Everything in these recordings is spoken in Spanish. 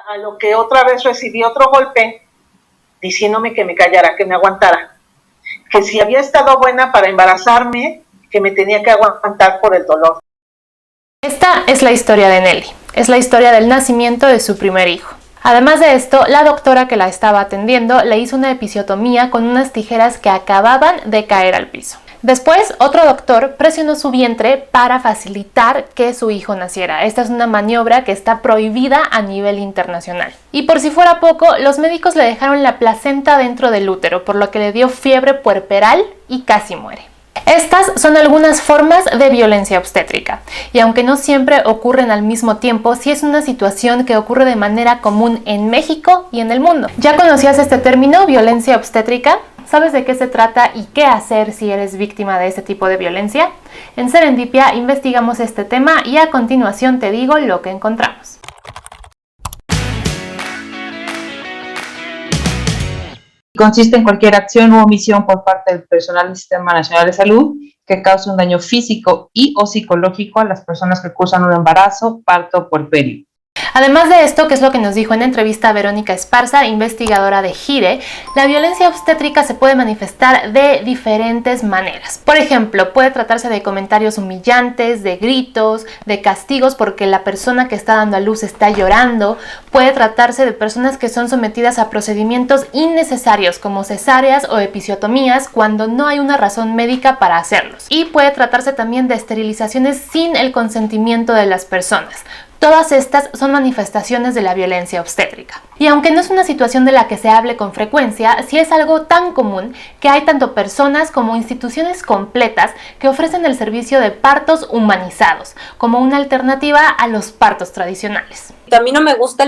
A lo que otra vez recibí otro golpe diciéndome que me callara, que me aguantara, que si había estado buena para embarazarme, que me tenía que aguantar por el dolor. Esta es la historia de Nelly, es la historia del nacimiento de su primer hijo. Además de esto, la doctora que la estaba atendiendo le hizo una episiotomía con unas tijeras que acababan de caer al piso. Después, otro doctor presionó su vientre para facilitar que su hijo naciera. Esta es una maniobra que está prohibida a nivel internacional. Y por si fuera poco, los médicos le dejaron la placenta dentro del útero, por lo que le dio fiebre puerperal y casi muere. Estas son algunas formas de violencia obstétrica, y aunque no siempre ocurren al mismo tiempo, sí es una situación que ocurre de manera común en México y en el mundo. ¿Ya conocías este término, violencia obstétrica? ¿Sabes de qué se trata y qué hacer si eres víctima de este tipo de violencia? En Serendipia investigamos este tema y a continuación te digo lo que encontramos. Consiste en cualquier acción u omisión por parte del personal del Sistema Nacional de Salud que cause un daño físico y o psicológico a las personas que cursan un embarazo, parto o puerperio. Además de esto, que es lo que nos dijo en entrevista a Verónica Esparza, investigadora de GIRE, la violencia obstétrica se puede manifestar de diferentes maneras. Por ejemplo, puede tratarse de comentarios humillantes, de gritos, de castigos porque la persona que está dando a luz está llorando. Puede tratarse de personas que son sometidas a procedimientos innecesarios como cesáreas o episiotomías cuando no hay una razón médica para hacerlos. Y puede tratarse también de esterilizaciones sin el consentimiento de las personas. Todas estas son manifestaciones de la violencia obstétrica. Y aunque no es una situación de la que se hable con frecuencia, sí es algo tan común que hay tanto personas como instituciones completas que ofrecen el servicio de partos humanizados, como una alternativa a los partos tradicionales. A mí no me gusta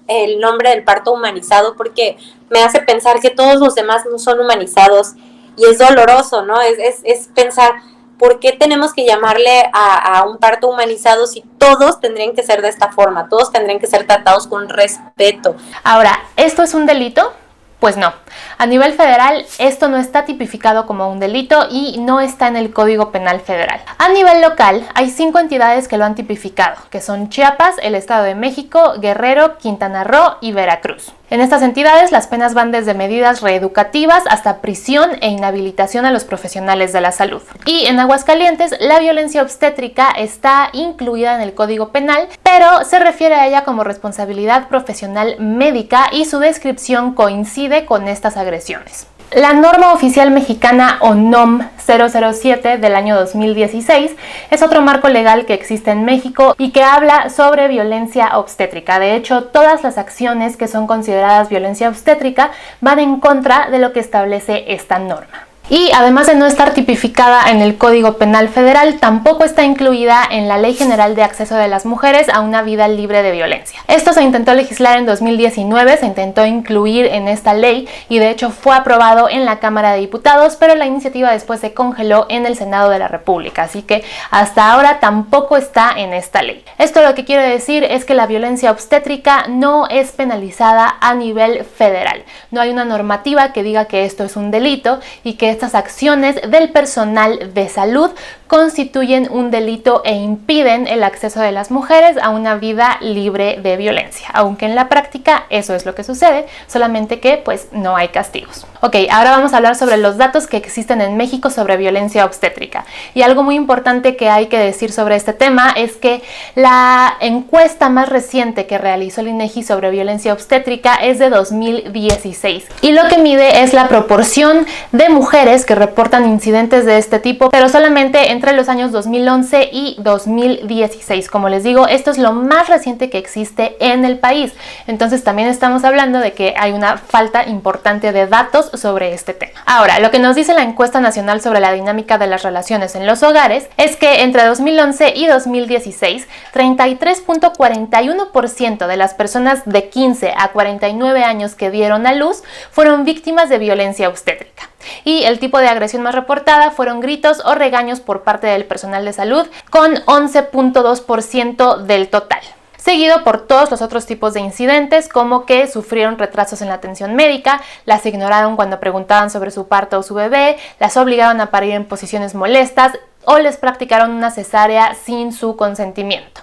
el nombre del parto humanizado, porque me hace pensar que todos los demás no son humanizados y es doloroso, ¿no? Es pensar, ¿por qué tenemos que llamarle a un parto humanizado si todos tendrían que ser de esta forma? Todos tendrían que ser tratados con respeto. Ahora, ¿esto es un delito? Pues no. A nivel federal, esto no está tipificado como un delito y no está en el Código Penal Federal. A nivel local, hay 5 entidades que lo han tipificado, que son Chiapas, el Estado de México, Guerrero, Quintana Roo y Veracruz. En estas entidades, las penas van desde medidas reeducativas hasta prisión e inhabilitación a los profesionales de la salud. Y en Aguascalientes, la violencia obstétrica está incluida en el Código Penal, pero se refiere a ella como responsabilidad profesional médica y su descripción coincide con estas agresiones. La norma oficial mexicana ONOM 007 del año 2016 es otro marco legal que existe en México y que habla sobre violencia obstétrica. De hecho, todas las acciones que son consideradas violencia obstétrica van en contra de lo que establece esta norma. Y además de no estar tipificada en el Código Penal Federal, tampoco está incluida en la Ley General de Acceso de las Mujeres a una vida libre de violencia. Esto se intentó legislar en 2019, se intentó incluir en esta ley y de hecho fue aprobado en la Cámara de Diputados, pero la iniciativa después se congeló en el Senado de la República, así que hasta ahora tampoco está en esta ley. Esto lo que quiere decir es que la violencia obstétrica no es penalizada a nivel federal. No hay una normativa que diga que esto es un delito y que estas acciones del personal de salud constituyen un delito e impiden el acceso de las mujeres a una vida libre de violencia, aunque en la práctica eso es lo que sucede, solamente que pues no hay castigos. Ok, ahora vamos a hablar sobre los datos que existen en México sobre violencia obstétrica. Y algo muy importante que hay que decir sobre este tema es que la encuesta más reciente que realizó el INEGI sobre violencia obstétrica es de 2016 y lo que mide es la proporción de mujeres que reportan incidentes de este tipo, pero solamente entre los años 2011 y 2016. Como les digo, esto es lo más reciente que existe en el país. Entonces también estamos hablando de que hay una falta importante de datos sobre este tema. Ahora, lo que nos dice la encuesta nacional sobre la dinámica de las relaciones en los hogares es que entre 2011 y 2016, 33.41% de las personas de 15 a 49 años que dieron a luz fueron víctimas de violencia obstétrica. Y el tipo de agresión más reportada fueron gritos o regaños por parte del personal de salud, con 11.2% del total, seguido por todos los otros tipos de incidentes, como que sufrieron retrasos en la atención médica, las ignoraron cuando preguntaban sobre su parto o su bebé, las obligaron a parir en posiciones molestas o les practicaron una cesárea sin su consentimiento.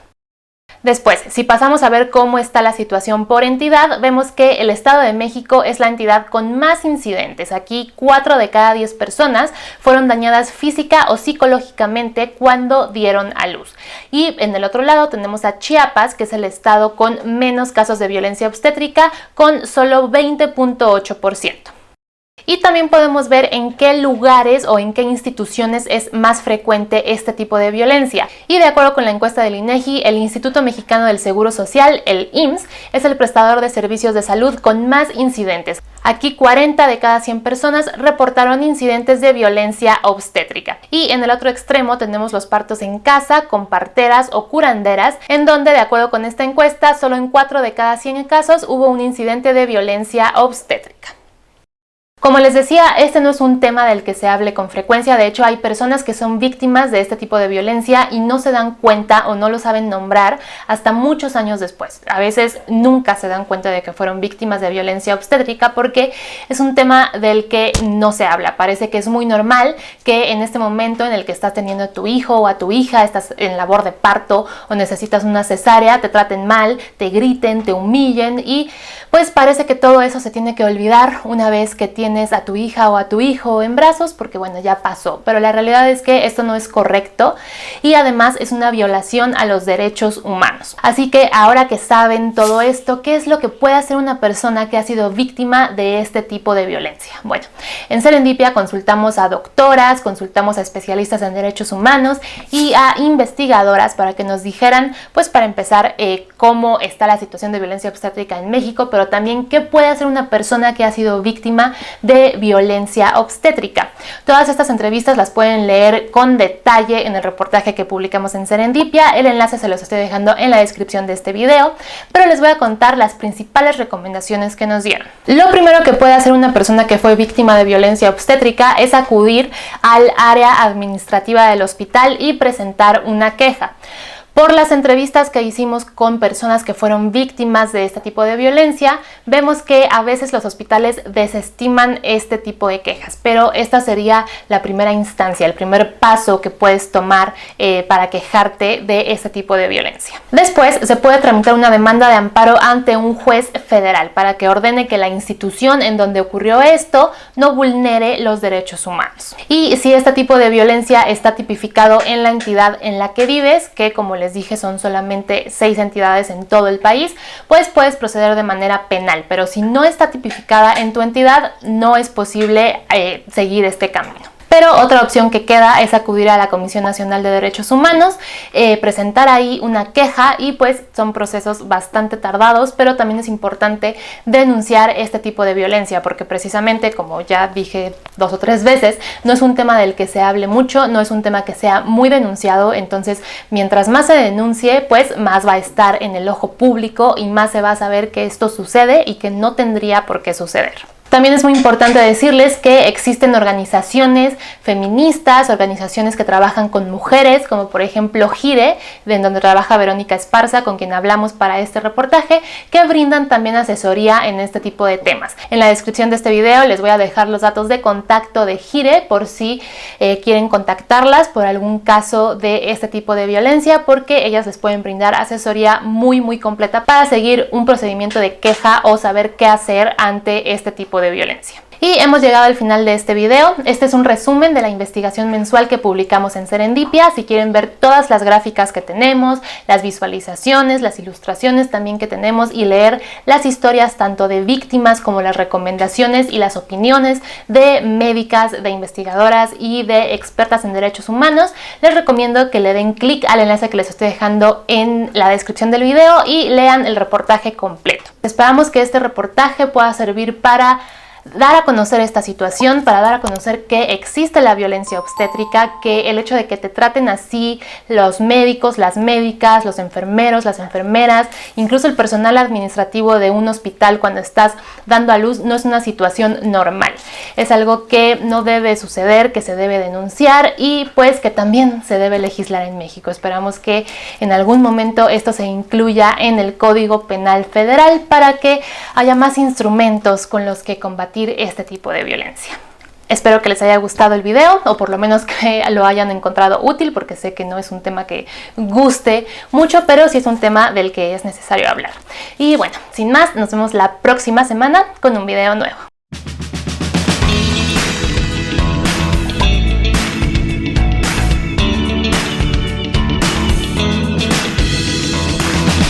Después, si pasamos a ver cómo está la situación por entidad, vemos que el Estado de México es la entidad con más incidentes. Aquí 4 de cada 10 personas fueron dañadas física o psicológicamente cuando dieron a luz. Y en el otro lado tenemos a Chiapas, que es el estado con menos casos de violencia obstétrica, con solo 20.8%. Y también podemos ver en qué lugares o en qué instituciones es más frecuente este tipo de violencia. Y de acuerdo con la encuesta del INEGI, el Instituto Mexicano del Seguro Social, el IMSS, es el prestador de servicios de salud con más incidentes. Aquí 40 de cada 100 personas reportaron incidentes de violencia obstétrica. Y en el otro extremo tenemos los partos en casa, con parteras o curanderas, en donde, de acuerdo con esta encuesta, solo en 4 de cada 100 casos hubo un incidente de violencia obstétrica. Como les decía, este no es un tema del que se hable con frecuencia. De hecho, hay personas que son víctimas de este tipo de violencia y no se dan cuenta o no lo saben nombrar hasta muchos años después. A veces nunca se dan cuenta de que fueron víctimas de violencia obstétrica porque es un tema del que no se habla. Parece que es muy normal que en este momento en el que estás teniendo a tu hijo o a tu hija, estás en labor de parto o necesitas una cesárea, te traten mal, te griten, te humillen y pues parece que todo eso se tiene que olvidar una vez que tienes a tu hija o a tu hijo en brazos, porque bueno, ya pasó. Pero la realidad es que esto no es correcto y además es una violación a los derechos humanos. Así que ahora que saben todo esto, ¿qué es lo que puede hacer una persona que ha sido víctima de este tipo de violencia? Bueno, en Serendipia consultamos a doctoras, consultamos a especialistas en derechos humanos y a investigadoras para que nos dijeran, pues para empezar, cómo está la situación de violencia obstétrica en México, pero también qué puede hacer una persona que ha sido víctima de violencia obstétrica. Todas estas entrevistas las pueden leer con detalle en el reportaje que publicamos en Serendipia. El enlace se los estoy dejando en la descripción de este video, pero les voy a contar las principales recomendaciones que nos dieron. Lo primero que puede hacer una persona que fue víctima de violencia obstétrica es acudir al área administrativa del hospital y presentar una queja. Por las entrevistas que hicimos con personas que fueron víctimas de este tipo de violencia, vemos que a veces los hospitales desestiman este tipo de quejas, pero esta sería la primera instancia, el primer paso que puedes tomar para quejarte de este tipo de violencia. Después se puede tramitar una demanda de amparo ante un juez federal para que ordene que la institución en donde ocurrió esto no vulnere los derechos humanos. Y si este tipo de violencia está tipificado en la entidad en la que vives, que como les dije son solamente 6 entidades en todo el país, pues puedes proceder de manera penal, pero si no está tipificada en tu entidad no es posible seguir este camino. Pero otra opción que queda es acudir a la Comisión Nacional de Derechos Humanos, presentar ahí una queja y pues son procesos bastante tardados, pero también es importante denunciar este tipo de violencia porque precisamente, como ya dije 2 o 3 veces, no es un tema del que se hable mucho, no es un tema que sea muy denunciado, entonces mientras más se denuncie, pues más va a estar en el ojo público y más se va a saber que esto sucede y que no tendría por qué suceder. También es muy importante decirles que existen organizaciones feministas, organizaciones que trabajan con mujeres, como por ejemplo GIRE, en donde trabaja Verónica Esparza, con quien hablamos para este reportaje, que brindan también asesoría en este tipo de temas. En la descripción de este video les voy a dejar los datos de contacto de GIRE por si quieren contactarlas por algún caso de este tipo de violencia, porque ellas les pueden brindar asesoría muy completa para seguir un procedimiento de queja o saber qué hacer ante este tipo de violencia. Y hemos llegado al final de este video. Este es un resumen de la investigación mensual que publicamos en Serendipia. Si quieren ver todas las gráficas que tenemos, las visualizaciones, las ilustraciones también que tenemos y leer las historias tanto de víctimas como las recomendaciones y las opiniones de médicas, de investigadoras y de expertas en derechos humanos, les recomiendo que le den clic al enlace que les estoy dejando en la descripción del video y lean el reportaje completo. Esperamos que este reportaje pueda servir para dar a conocer esta situación, para dar a conocer que existe la violencia obstétrica, que el hecho de que te traten así los médicos, las médicas, los enfermeros, las enfermeras, incluso el personal administrativo de un hospital cuando estás dando a luz no es una situación normal. Es algo que no debe suceder, que se debe denunciar y pues que también se debe legislar en México. Esperamos que en algún momento esto se incluya en el Código Penal Federal para que haya más instrumentos con los que combatir este tipo de violencia. Espero que les haya gustado el video, o por lo menos que lo hayan encontrado útil, porque sé que no es un tema que guste mucho, pero sí es un tema del que es necesario hablar. Y bueno, sin más, nos vemos la próxima semana con un video nuevo.